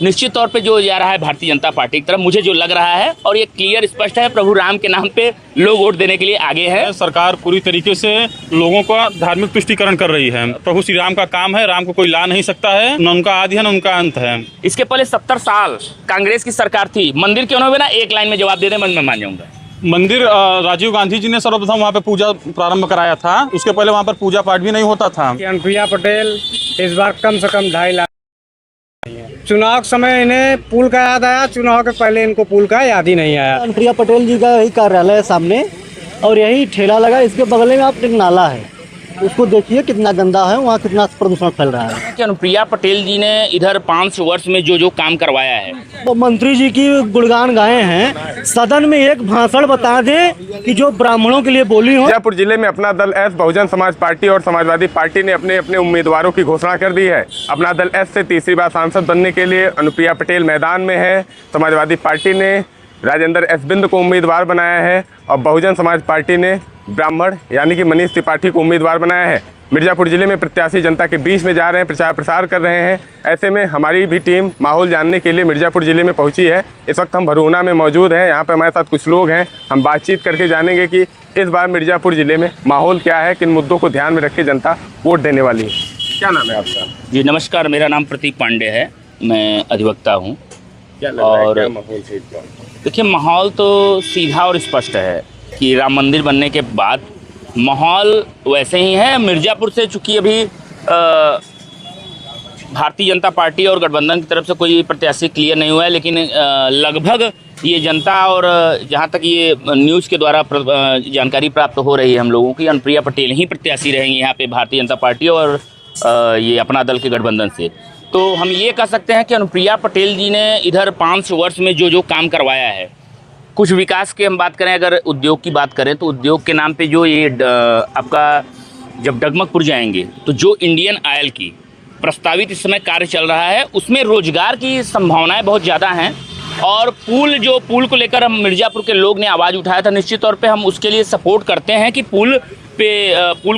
निश्चित तौर पे जो जा रहा है भारतीय जनता पार्टी की तरफ, मुझे जो लग रहा है और ये क्लियर स्पष्ट है, प्रभु राम के नाम पे लोग वोट देने के लिए आगे हैं। सरकार पूरी तरीके से लोगों का धार्मिक तुष्टीकरण कर रही है। प्रभु श्री राम का काम है, राम को कोई ला नहीं सकता है, न उनका आदि है न उनका अंत है। इसके पहले 70 साल कांग्रेस की सरकार थी, मंदिर क्यों ना ना एक लाइन में जवाब दे दें, मैं मान जाऊंगा। मंदिर राजीव गांधी जी ने सर्वप्रथम वहाँ पे पूजा प्रारंभ कराया था, उसके पहले वहाँ पर पूजा पाठ भी नहीं होता था। अनुप्रिया पटेल इस बार कम से कम 2.5 लाख। चुनाव के समय इन्हें पुल का याद आया, चुनाव के पहले इनको पुल का याद ही नहीं आया। अनुप्रिया पटेल जी का यही कार्यालय है सामने, और यही ठेला लगा, इसके बगल में आप एक नाला है, उसको देखिए कितना गंदा है, वहाँ कितना प्रदूषण फैल रहा है। कि अनुप्रिया पटेल जी ने इधर 5 वर्ष में जो काम करवाया है, वो मंत्री जी की गुणगान गाए हैं। सदन में एक भाषण बता दें कि जो ब्राह्मणों के लिए बोली हो। मिर्जापुर जिले में अपना दल एस बहुजन समाज पार्टी और समाजवादी पार्टी ने अपने अपने उम्मीदवारों की घोषणा कर दी है। अपना दल एस से तीसरी बार सांसद बनने के लिए अनुप्रिया पटेल मैदान में है। समाजवादी पार्टी ने राजेंद्र एस बिंद को उम्मीदवार बनाया है और बहुजन समाज पार्टी ने ब्राह्मण यानी कि मनीष त्रिपाठी को उम्मीदवार बनाया है। मिर्जापुर जिले में प्रत्याशी जनता के बीच में जा रहे हैं, प्रचार प्रसार कर रहे हैं। ऐसे में हमारी भी टीम माहौल जानने के लिए मिर्जापुर जिले में पहुंची है। इस वक्त हम भरूना में मौजूद हैं। यहाँ पे हमारे साथ कुछ लोग हैं, हम बातचीत करके जानेंगे कि इस बार मिर्जापुर जिले में माहौल क्या है, किन मुद्दों को ध्यान में रख के जनता वोट देने वाली है। क्या नाम है आपका? जी नमस्कार, मेरा नाम प्रतीक पांडे है, मैं अधिवक्ता हूँ। और माहौल देखिए, माहौल तो सीधा और स्पष्ट है कि राम मंदिर बनने के बाद माहौल वैसे ही है। मिर्ज़ापुर से चूँकि अभी भारतीय जनता पार्टी और गठबंधन की तरफ से कोई प्रत्याशी क्लियर नहीं हुआ है, लेकिन लगभग ये जनता और जहाँ तक ये न्यूज़ के द्वारा जानकारी प्राप्त हो रही है हम लोगों की, अनुप्रिया पटेल ही प्रत्याशी रहेंगी यहाँ पे भारतीय जनता पार्टी और ये अपना दल के गठबंधन से। तो हम ये कह सकते हैं कि अनुप्रिया पटेल जी ने इधर 5 वर्ष में जो काम करवाया है, कुछ विकास के हम बात करें, अगर उद्योग की बात करें तो उद्योग के नाम पे जो ये आपका जब डगमगपुर जाएंगे तो जो इंडियन ऑयल की प्रस्तावित इस समय कार्य चल रहा है, उसमें रोजगार की संभावनाएं बहुत ज़्यादा हैं। और पुल को लेकर हम मिर्ज़ापुर के लोग ने आवाज़ उठाया था। निश्चित तौर पे हम उसके लिए सपोर्ट करते हैं कि पुल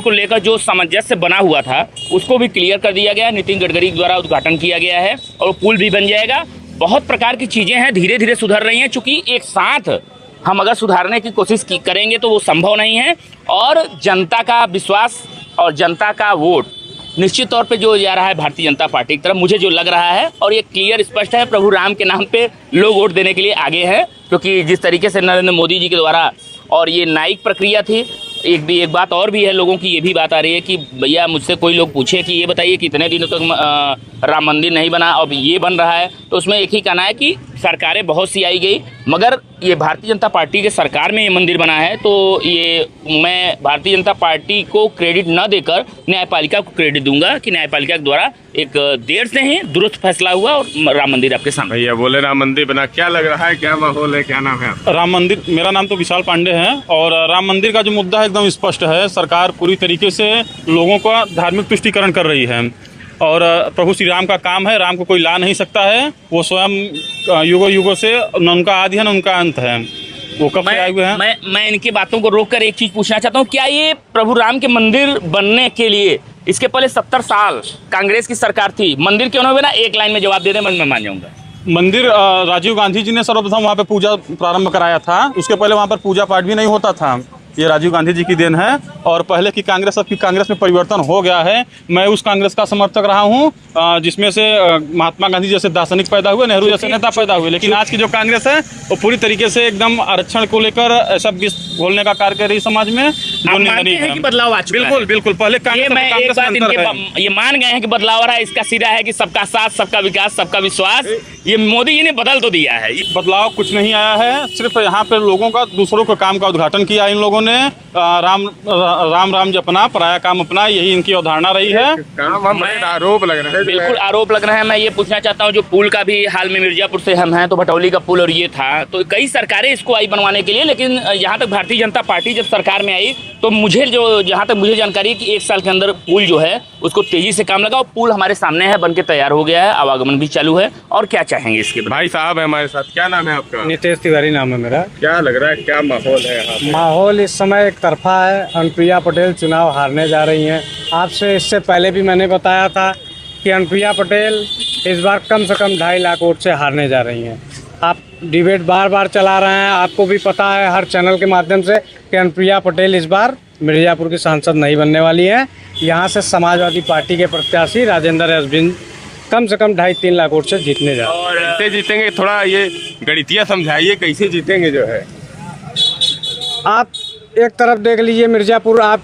को लेकर जो सामंजस्य बना हुआ था उसको भी क्लियर कर दिया गया, नितिन गडकरी द्वारा उद्घाटन किया गया है और पुल भी बन जाएगा। बहुत प्रकार की चीज़ें हैं, धीरे धीरे सुधर रही हैं। चूँकि एक साथ हम अगर सुधारने की कोशिश करेंगे तो वो संभव नहीं है। और जनता का विश्वास और जनता का वोट निश्चित तौर पे जो जा रहा है भारतीय जनता पार्टी की तरफ, मुझे जो लग रहा है और ये क्लियर स्पष्ट है, प्रभु राम के नाम पे लोग वोट देने के लिए आगे हैं। क्योंकि जिस तरीके से नरेंद्र मोदी जी के द्वारा और ये न्यायिक प्रक्रिया थी, एक बात और भी है, लोगों की ये भी बात आ रही है कि भैया मुझसे कोई लोग पूछे कि ये बताइए कि इतने दिनों तक राम मंदिर नहीं बना, अब ये बन रहा है, तो उसमें एक ही कहना है कि सरकारें बहुत सी आई गई, मगर ये भारतीय जनता पार्टी के सरकार में ये मंदिर बना है। तो ये मैं भारतीय जनता पार्टी को क्रेडिट न देकर न्यायपालिका को क्रेडिट दूंगा कि न्यायपालिका के द्वारा एक देर से ही दुरुस्त फैसला हुआ और राम मंदिर आपके सामने। भैया बोले राम मंदिर बना, क्या लग रहा है, क्या माहौल है, क्या नाम है? राम मंदिर, मेरा नाम तो विशाल पांडे है और राम मंदिर का जो मुद्दा है एकदम स्पष्ट है। सरकार पूरी तरीके से लोगों का धार्मिक तुष्टीकरण कर रही है और प्रभु श्री राम का काम है, राम को कोई ला नहीं सकता है। वो स्वयं युगों से न उनका आदि है न उनका अंत है। वो कब से आए हुए हैं? मैं इनकी बातों को रोककर एक चीज़ पूछना चाहता हूँ, क्या ये प्रभु राम के मंदिर बनने के लिए इसके पहले 70 साल कांग्रेस की सरकार थी, मंदिर क्यों ना ना एक लाइन में जवाब दे दें, मैं मान जाऊँगा। मंदिर राजीव गांधी जी ने सर्वप्रथम वहाँ पे पूजा प्रारंभ कराया था, उसके पहले वहाँ पर पूजा पाठ भी नहीं होता था। ये राजीव गांधी जी की देन है और पहले की कांग्रेस, अब की कांग्रेस में परिवर्तन हो गया है। मैं उस कांग्रेस का समर्थक रहा हूँ जिसमें से महात्मा गांधी जैसे दार्शनिक पैदा हुए, नेहरू जैसे नेता पैदा हुए। लेकिन आज की जो कांग्रेस है वो पूरी तरीके से एकदम आरक्षण को लेकर ऐसा विष घोलने का कार्य कर रही समाज में। कि बदलाव आ चुका है? बिल्कुल बिल्कुल, पहले ये मान गए हैं कि बदलाव आ रहा है। इसका सिरा है कि सबका साथ, सबका विकास, सबका विश्वास, ये मोदी जी ने बदल तो दिया है। बदलाव कुछ नहीं आया है, सिर्फ यहाँ पे लोगों का दूसरों के काम का उद्घाटन किया इन लोगों ने। राम राम राम जपना, पराया काम अपना, यही इनकी अवधारणा रही है। आरोप लग रहा है, बिल्कुल आरोप लग रहे हैं। मैं ये पूछना चाहता हूँ, जो पुल का भी हाल में मिर्जापुर से हम हैं तो भटौली का पुल और ये था, तो कई सरकारें इसको आई बनवाने के लिए, लेकिन यहाँ तक भारतीय जनता पार्टी जब सरकार में आई तो मुझे जहाँ तक मुझे जानकारी है कि 1 साल के अंदर पुल जो है उसको तेजी से काम लगा और पुल हमारे सामने है, बन के तैयार हो गया है, आवागमन भी चालू है। और क्या चाहेंगे इसके भाई साहब है हमारे साथ, क्या नाम है आपका? नितेश तिवारी नाम है मेरा। क्या लग रहा है, क्या माहौल है यहाँ पे? माहौल इस समय एक तरफा है। अनुप्रिया पटेल चुनाव हारने जा रही हैं। आपसे इससे पहले भी मैंने बताया था कि अनुप्रिया पटेल इस बार कम से कम 2.5 लाख वोट से हारने जा रही हैं। आप डिबेट बार बार चला रहे हैं, आपको भी पता है हर चैनल के माध्यम से कि अनुप्रिया पटेल इस बार मिर्ज़ापुर की सांसद नहीं बनने वाली हैं। यहाँ से समाजवादी पार्टी के प्रत्याशी राजेंद्र अश्विन कम से कम 2.5-3 लाख वोट से जीतने जा रहे हैं। और कैसे जीतेंगे, थोड़ा ये गणितिया समझाइए, कैसे जीतेंगे जो है। आप एक तरफ देख लीजिए मिर्ज़ापुर, आप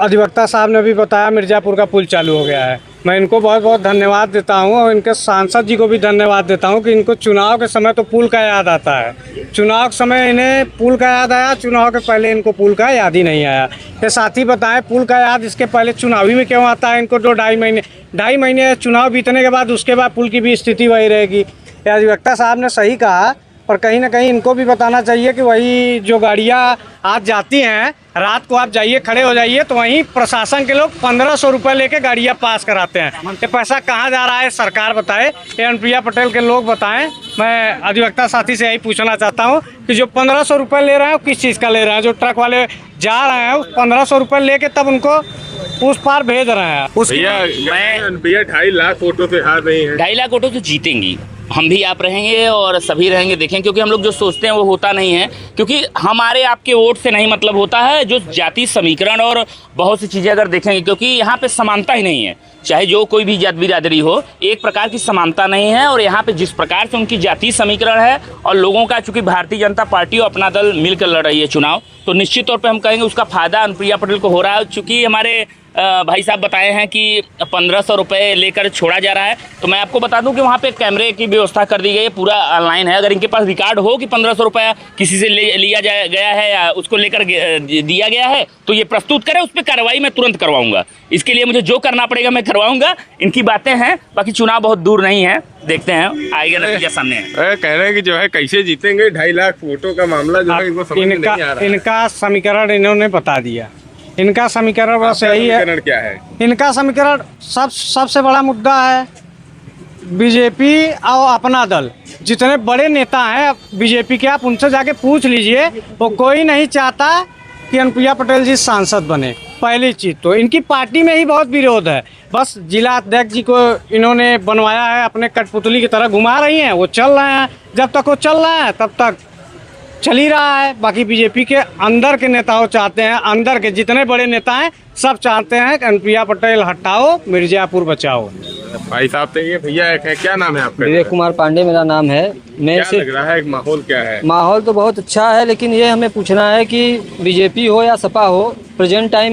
अधिवक्ता साहब ने भी बताया मिर्ज़ापुर का पुल चालू हो गया है। मैं इनको बहुत बहुत धन्यवाद देता हूं और इनके सांसद जी को भी धन्यवाद देता हूं कि इनको चुनाव के समय तो पुल का याद आता है। चुनाव के समय इन्हें पुल का याद आया, चुनाव के पहले इनको पुल का याद ही नहीं आया। ये साथी बताएं पुल का याद इसके पहले चुनावी में क्यों आता है इनको? 2-2.5 महीने चुनाव बीतने के बाद उसके बाद पुल की भी स्थिति वही रहेगी। अधिवक्ता साहब ने सही कहा, पर कहीं ना कहीं इनको भी बताना चाहिए कि वही जो गाड़ियाँ आज जाती हैं, रात को आप जाइए खड़े हो जाइए तो वहीं प्रशासन के लोग 1500 रुपये लेके गाड़ियाँ पास कराते हैं। ये पैसा कहाँ जा रहा है सरकार बताए, ये अनुप्रिया पटेल के लोग बताएं। मैं अधिवक्ता साथी से यही पूछना चाहता हूँ कि जो 1500 रुपये ले रहे हैं किस चीज़ का ले रहे हैं? जो ट्रक वाले जा रहे हैं उस 1500 रुपये लेके तब उनको उस पार भेज रहे हैं। भैया 2.5 लाख वोटों से हार रही है। 2.5 लाख वोटों से जीतेंगी, हम भी आप रहेंगे और सभी रहेंगे। देखें, क्योंकि हम लोग जो सोचते हैं वो होता नहीं है, क्योंकि हमारे आपके वोट से नहीं मतलब होता है। जो जाति समीकरण और बहुत सी चीज़ें अगर देखेंगे, क्योंकि यहाँ पे समानता ही नहीं है, चाहे जो कोई भी जात बिरादरी हो, एक प्रकार की समानता नहीं है। और यहाँ पे जिस प्रकार से उनकी जाति समीकरण है और लोगों का, चूंकि भारतीय जनता पार्टी और अपना दल मिलकर लड़ रही है चुनाव, तो निश्चित तौर पे हम कहेंगे उसका फायदा अनुप्रिया पटेल को हो रहा है। चूँकि हमारे भाई साहब बताए हैं कि 1500 रुपये लेकर छोड़ा जा रहा है, तो मैं आपको बता दूं कि वहाँ पे कैमरे की व्यवस्था कर दी गई है, पूरा ऑनलाइन है। अगर इनके पास रिकॉर्ड हो कि 1500 रुपया किसी से लिया गया है या उसको लेकर दिया गया है, तो ये प्रस्तुत करें, उस पर कार्रवाई मैं तुरंत करवाऊंगा। इसके लिए मुझे जो करना पड़ेगा मैं करवाऊंगा। इनकी बातें हैं, बाकी चुनाव बहुत दूर नहीं है, देखते हैं आएगा नतीजा सामने है। कह रहे हैं कि जो है कैसे जीतेंगे, 2.5 लाख वोटों का मामला जो है इनको समझ में नहीं आ रहा। इनका समीकरण इन्होंने बता दिया। इनका समीकरण बस यही है। क्या है इनका समीकरण? सबसे बड़ा मुद्दा है बीजेपी और अपना दल। जितने बड़े नेता हैं बीजेपी के, आप उनसे जाके पूछ लीजिए, वो कोई नहीं चाहता कि अनुप्रिया पटेल जी सांसद बने। पहली चीज़ तो इनकी पार्टी में ही बहुत विरोध है। बस जिला अध्यक्ष जी को इन्होंने बनवाया है, अपने कठपुतली की तरह घुमा रही हैं, वो चल रहे हैं। जब तक वो चल रहे हैं तब तक चल ही रहा है। बाकी बीजेपी के अंदर के नेताओं चाहते हैं, अंदर के जितने बड़े नेता हैं सब चाहते हैं कि अनुप्रिया पटेल हटाओ, मिर्ज़ापुर बचाओ। भाई साहब तो ये भैया है, क्या नाम है आपका? विवेक कुमार पांडे मेरा नाम है। क्या लग रहा है, माहौल क्या है? माहौल तो बहुत अच्छा है, लेकिन ये हमें पूछना है कि बीजेपी हो या सपा हो, प्रेजेंट टाइम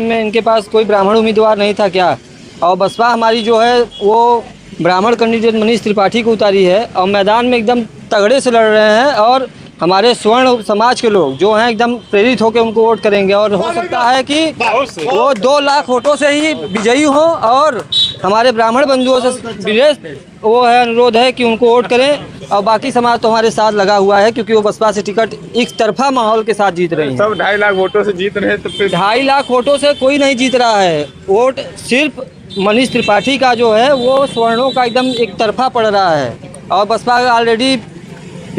में इनके पास कोई ब्राह्मण उम्मीदवार नहीं था क्या? और बसपा हमारी जो है वो ब्राह्मण कैंडिडेट मनीष त्रिपाठी को उतारी है और मैदान में एकदम तगड़े से लड़ रहे हैं। और हमारे स्वर्ण समाज के लोग जो हैं एकदम प्रेरित होकर उनको वोट करेंगे और हो सकता है कि वो 2 लाख वोटों से ही विजयी हो। और हमारे ब्राह्मण बंधुओं से विशेष वो है अनुरोध है कि उनको वोट करें। और बाकी समाज तो हमारे साथ लगा हुआ है, क्योंकि वो बसपा से टिकट एक तरफा माहौल के साथ जीत रही है। सब 2.5 लाख वोटों से जीत रहे हैं, तो फिर 2.5 लाख वोटों से कोई नहीं जीत रहा है। वोट सिर्फ मनीष त्रिपाठी का जो है वो स्वर्णों का एकदम एक तरफा पड़ रहा है। और बसपा ऑलरेडी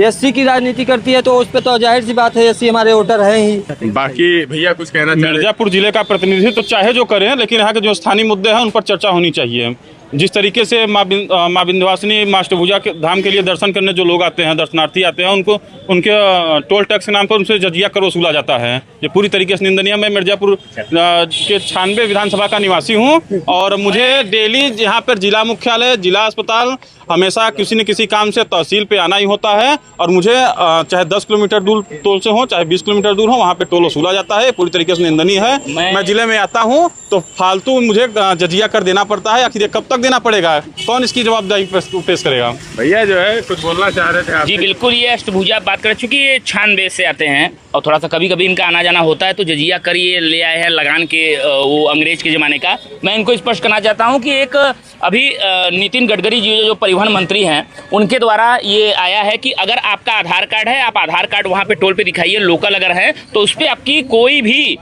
एससी की राजनीति करती है, तो उस पर तो जाहिर सी बात है एससी हमारे वोटर हैं ही। बाकी भैया कुछ कहना चाह रहे हैं? मिर्ज़ापुर जिले का प्रतिनिधित्व तो चाहे जो करें, लेकिन यहाँ के जो स्थानीय मुद्दे हैं उन पर चर्चा होनी चाहिए। जिस तरीके से माँ विंध्यवासिनी माँ अष्टभुजा के धाम के लिए दर्शन करने जो लोग आते हैं, दर्शनार्थी आते हैं, उनको उनके टोल टैक्स के नाम पर उनसे जजिया कर वसूला जाता है। ये पूरी तरीके से निंदनीय। मैं मिर्ज़ापुर के 96 विधानसभा का निवासी हूँ और मुझे डेली यहाँ पर जिला मुख्यालय, जिला अस्पताल, हमेशा किसी न किसी काम से तहसील पे आना ही होता है। और मुझे चाहे 10 किलोमीटर दूर टोल से हो, चाहे 20 किलोमीटर दूर हो, वहाँ पे टोल वसूला जाता है। पूरी तरीके से निंदनीय है। मैं जिले में आता हूँ तो फालतू मुझे जजिया कर देना पड़ता है। आखिर कब तक देना पड़ेगा? कौन इसकी जवाबदारी पेश करेगा? भैया जो है कुछ बोलना चाह रहे थे आप? जी बिल्कुल, ये अष्टभुजा बात करें, चूँकि ये 96 से आते हैं और थोड़ा सा कभी कभी इनका आना जाना होता है, तो जजिया कर ये ले आए हैं लगान के, वो अंग्रेज के ज़माने का। मैं इनको स्पष्ट करना चाहता हूँ कि एक अभी नितिन गडकरी जी जो परिवहन मंत्री हैं, उनके द्वारा ये आया है कि अगर आपका आधार कार्ड है, आप आधार कार्ड वहाँ पे टोल पे दिखाइए, लोकल अगर है तो उस पर आपकी कोई भी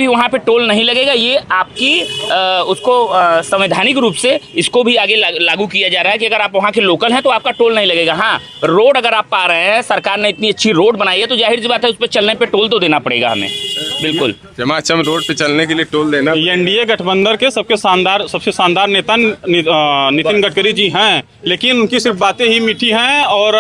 वहाँ पे टोल नहीं लगेगा। ये आपकी उसको संवैधानिक रूप से इसको भी आगे लागू किया जा रहा है कि अगर आप वहाँ के लोकल हैं तो आपका टोल नहीं लगेगा। हाँ, रोड अगर आप पा रहे हैं, सरकार ने इतनी अच्छी रोड बनाई है तो जाहिर सी बात है उस पर चलने पे टोल तो देना पड़ेगा हमें। बिल्कुल। चमाचम रोड पे चलने के लिए टोल देना। एनडीए गठबंधन के सबसे शानदार नेता नितिन गडकरी जी हैं, लेकिन उनकी सिर्फ बातें ही मीठी हैं और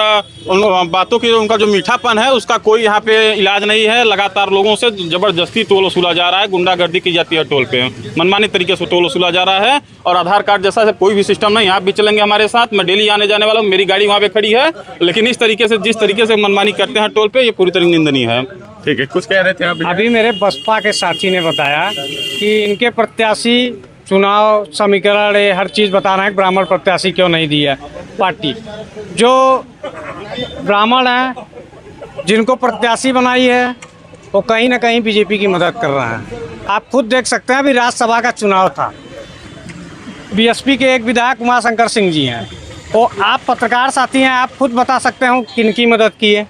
उन बातों की उनका जो मीठापन है उसका कोई यहाँ पे इलाज नहीं है। लगातार लोगों से जबरदस्ती टोल वसूला जा रहा है, गुंडागर्दी की जाती है टोल पे, मनमानी तरीके से टोल वसूला जा रहा है और आधार कार्ड जैसा कोई भी सिस्टम नहीं। आप भी चलेंगे हमारे साथ, मैं डेली आने जाने वाला हूँ, मेरी गाड़ी वहाँ पे खड़ी है, लेकिन इस तरीके से जिस तरीके से मनमानी करते हैं टोल पे, ये पूरी तरह निंदनीय है। ठीक है, कुछ कह रहे थे आप? अभी मेरे बसपा के साथी ने बताया कि इनके प्रत्याशी चुनाव समीकरण ये हर चीज़ बता रहे हैं, ब्राह्मण प्रत्याशी क्यों नहीं दिया पार्टी। जो ब्राह्मण हैं जिनको प्रत्याशी बनाई है वो कहीं ना कहीं बीजेपी की मदद कर रहे हैं। आप खुद देख सकते हैं, अभी राज्यसभा का चुनाव था, बीएसपी के एक विधायक उमाशंकर सिंह जी हैं, तो आप पत्रकार साथी हैं, आप खुद बता सकते हो किनकी मदद की है।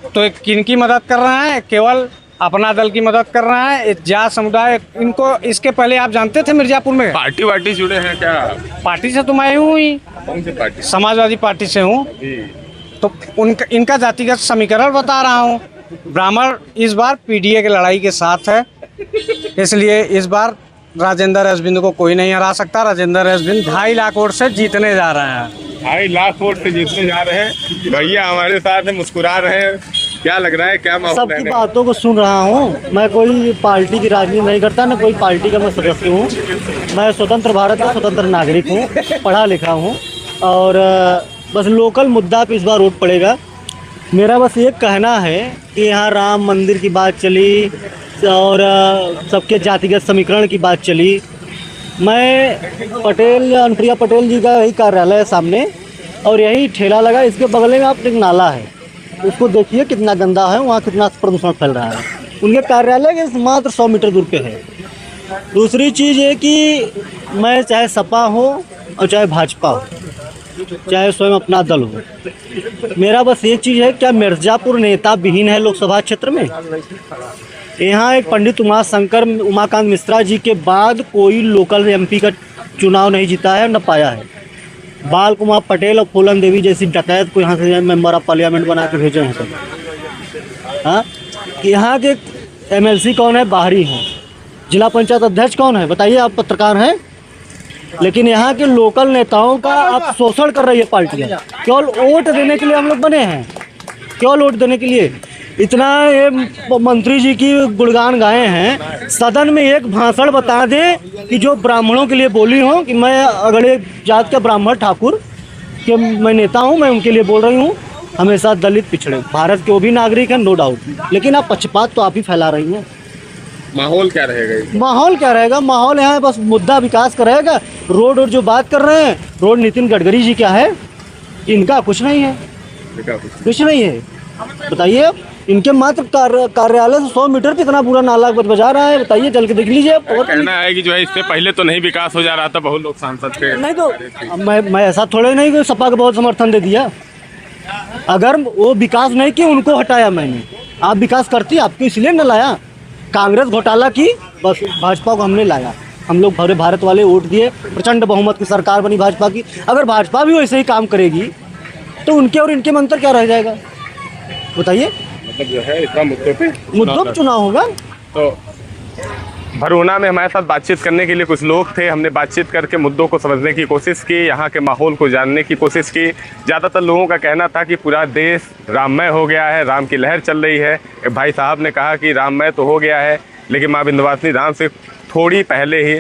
तो किनकी मदद कर रहे हैं? केवल अपना दल की मदद कर रहा है। जाट समुदाय इनको, इसके पहले आप जानते थे मिर्जापुर में पार्टी वार्टी जुड़े हैं क्या? पार्टी से तो मैं हूँ ही, कौन सी पार्टी? समाजवादी पार्टी से हूँ। तो इनका जातिगत समीकरण बता रहा हूँ। ब्राह्मण इस बार पीडीए की लड़ाई के साथ है, इसलिए इस बार राजेंद्र एसबिंद को कोई नहीं हरा सकता। राजेंद्र एसबिंद 2.5 लाख वोट से जीतने जा रहे हैं। 2.5 लाख वोट से जीतने जा रहे हैं। भैया हमारे साथ हैं, मुस्कुरा रहे हैं, क्या लग रहा है, क्या माहौल है? सबकी बातों को सुन रहा हूँ। मैं कोई पार्टी की राजनीति नहीं करता, न कोई पार्टी का मैं सदस्य हूँ। मैं स्वतंत्र भारत का स्वतंत्र नागरिक हूँ, पढ़ा लिखा हूँ और बस लोकल मुद्दा पे इस बार वोट पड़ेगा। मेरा बस एक कहना है कि यहाँ राम मंदिर की बात चली और सबके जातिगत समीकरण की बात चली। मैं पटेल, अनुप्रिया पटेल जी का यही कार्यालय है सामने और यही ठेला लगा, इसके बगल में आप एक नाला है, उसको देखिए कितना गंदा है, वहाँ कितना प्रदूषण फैल रहा है। उनके कार्यालय के मात्र 100 मीटर दूर पे है। दूसरी चीज़ ये कि मैं चाहे सपा हो और चाहे भाजपा हो, चाहे स्वयं अपना दल हो, मेरा बस एक चीज़ है, क्या मिर्ज़ापुर नेता विहीन है लोकसभा क्षेत्र में? यहाँ एक पंडित उमाकांत मिश्रा जी के बाद कोई लोकल एमपी का चुनाव नहीं जीता है, न पाया है। बाल कुमार पटेल और फूलन देवी जैसी डकैत को यहाँ से मेंबर ऑफ पार्लियामेंट बना के भेजे हैं सब। हाँ, कि यहाँ के एमएलसी कौन है? बाहरी हैं। जिला पंचायत अध्यक्ष कौन है? बताइए, आप पत्रकार हैं। लेकिन यहाँ के लोकल नेताओं का आप शोषण कर रही है पार्टियाँ। केवल वोट देने के लिए हम लोग बने हैं, केवल वोट देने के लिए। इतना ये मंत्री जी की गुणगान गाए हैं, सदन में एक भाषण बता दें कि जो ब्राह्मणों के लिए बोली हो कि मैं अगले जात का ब्राह्मण ठाकुर के मैं नेता हूं, मैं उनके लिए बोल रही हूं। हमेशा दलित पिछड़े भारत के वो भी नागरिक हैं, नो डाउट, लेकिन आप पक्षपात तो आप ही फैला रही हैं। माहौल क्या रहेगा? माहौल क्या रहेगा? माहौल यहाँ बस मुद्दा विकास का रहेगा। रोड और जो बात कर रहे हैं, रोड नितिन गडकरी जी क्या है? इनका कुछ नहीं है, कुछ नहीं है। बताइए, इनके मात्र कार्यालय से 100 मीटर पे इतना बुरा नाला बजा रहा है। बताइए, चल के देख लीजिए। और कहना है कि जो है इससे पहले तो नहीं विकास हो जा रहा था, बहुत लोग सांसद के नहीं, तो मैं ऐसा थोड़े नहीं कि सपा को बहुत समर्थन दे दिया। अगर वो विकास नहीं किया, उनको हटाया मैंने। आप विकास करती, आपको इसलिए न लाया। कांग्रेस घोटाला की, बस भाजपा को हमने लाया। हम लोग भरे भारत वाले वोट दिए, प्रचंड बहुमत की सरकार बनी भाजपा की। अगर भाजपा भी वैसे ही काम करेगी तो उनके और इनके में अंतर क्या रह जाएगा? बताइए। मतलब जो है इतना मुद्दों पे चुनाव होगा। तो भरूना में हमारे साथ बातचीत करने के लिए कुछ लोग थे। हमने बातचीत करके मुद्दों को समझने की कोशिश की, यहाँ के माहौल को जानने की कोशिश की। ज़्यादातर लोगों का कहना था कि पूरा देश राममय हो गया है, राम की लहर चल रही है। एक भाई साहब ने कहा कि राममय तो हो गया है, लेकिन माँ विंध्यवासिनी धाम से थोड़ी पहले ही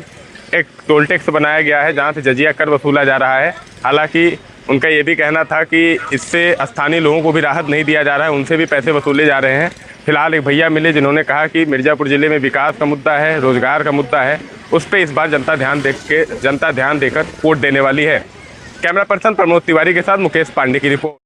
एक टोल टैक्स बनाया गया है जहाँ से जजिया कर वसूला जा रहा है। हालाँकि उनका ये भी कहना था कि इससे स्थानीय लोगों को भी राहत नहीं दिया जा रहा है, उनसे भी पैसे वसूले जा रहे हैं। फिलहाल एक भैया मिले जिन्होंने कहा कि मिर्ज़ापुर ज़िले में विकास का मुद्दा है, रोजगार का मुद्दा है, उस पर इस बार जनता ध्यान देकर वोट देने वाली है। कैमरा पर्सन प्रमोद तिवारी के साथ मुकेश पांडे की रिपोर्ट।